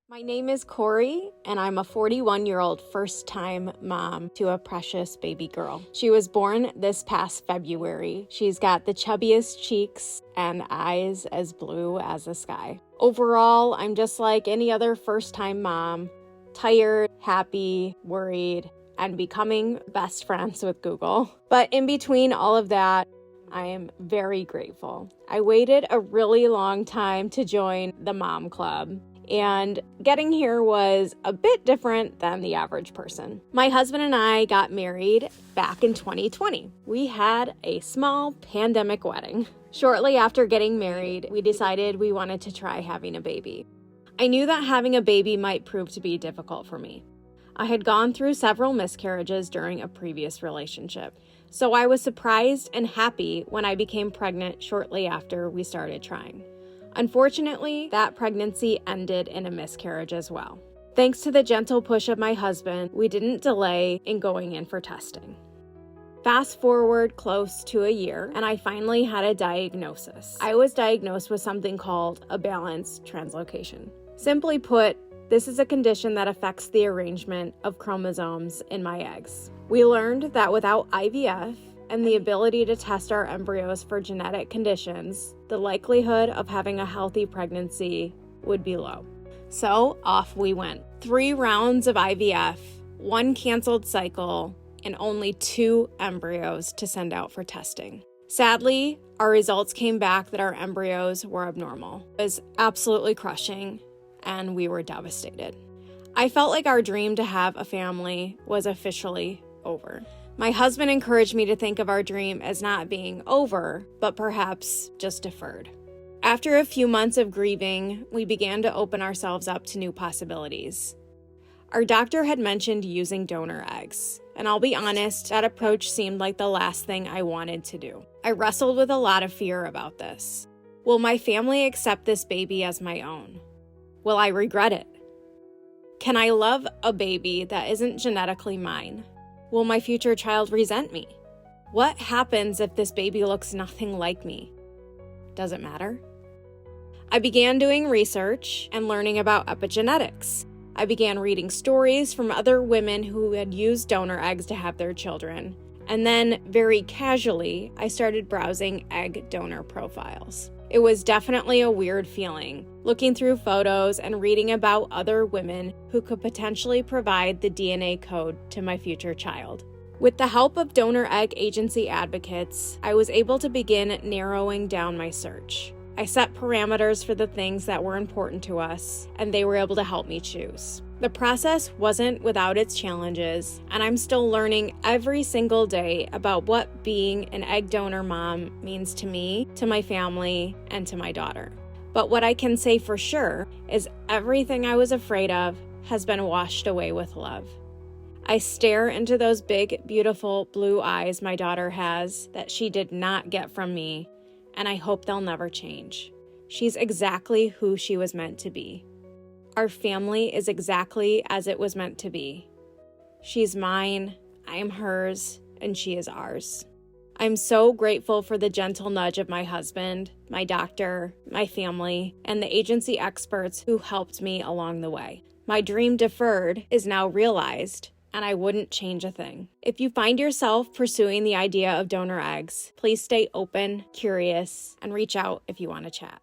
My name is Cori, and I'm a 41-year-old first-time mom to a precious baby girl. She was born this past February. She's got the chubbiest cheeks and eyes as blue as the sky. Overall, I'm just like any other first-time mom, tired, happy, worried, and becoming best friends with Google. But in between all of that, I am very grateful. I waited a really long time to join the mom club. And getting here was a bit different than the average person. My husband and I got married back in 2020. We had a small pandemic wedding. Shortly after getting married, we decided we wanted to try having a baby. I knew that having a baby might prove to be difficult for me. I had gone through several miscarriages during a previous relationship, so I was surprised and happy when I became pregnant shortly after we started trying. Unfortunately, that pregnancy ended in a miscarriage as well. Thanks to the gentle push of my husband, we didn't delay in going in for testing. Fast forward close to a year, and I finally had a diagnosis. I was diagnosed with something called a balanced translocation. Simply put, this is a condition that affects the arrangement of chromosomes in my eggs. We learned that without IVF, and the ability to test our embryos for genetic conditions, the likelihood of having a healthy pregnancy would be low. So off we went. 3 rounds of IVF, 1 canceled cycle, and only 2 embryos to send out for testing. Sadly, our results came back that our embryos were abnormal. It was absolutely crushing, and we were devastated. I felt like our dream to have a family was officially over. My husband encouraged me to think of our dream as not being over, but perhaps just deferred. After a few months of grieving, we began to open ourselves up to new possibilities. Our doctor had mentioned using donor eggs, and I'll be honest, that approach seemed like the last thing I wanted to do. I wrestled with a lot of fear about this. Will my family accept this baby as my own? Will I regret it? Can I love a baby that isn't genetically mine? Will my future child resent me? What happens if this baby looks nothing like me? Does it matter? I began doing research and learning about epigenetics. I began reading stories from other women who had used donor eggs to have their children. And then, very casually, I started browsing egg donor profiles. It was definitely a weird feeling, looking through photos and reading about other women who could potentially provide the DNA code to my future child. With the help of donor egg agency advocates, I was able to begin narrowing down my search. I set parameters for the things that were important to us, and they were able to help me choose. The process wasn't without its challenges, and I'm still learning every single day about what being an egg donor mom means to me, to my family, and to my daughter. But what I can say for sure is everything I was afraid of has been washed away with love. I stare into those big, beautiful blue eyes my daughter has that she did not get from me, and I hope they'll never change. She's exactly who she was meant to be. Our family is exactly as it was meant to be. She's mine, I am hers, and she is ours. I'm so grateful for the gentle nudge of my husband, my doctor, my family, and the agency experts who helped me along the way. My dream deferred is now realized, and I wouldn't change a thing. If you find yourself pursuing the idea of donor eggs, please stay open, curious, and reach out if you want to chat.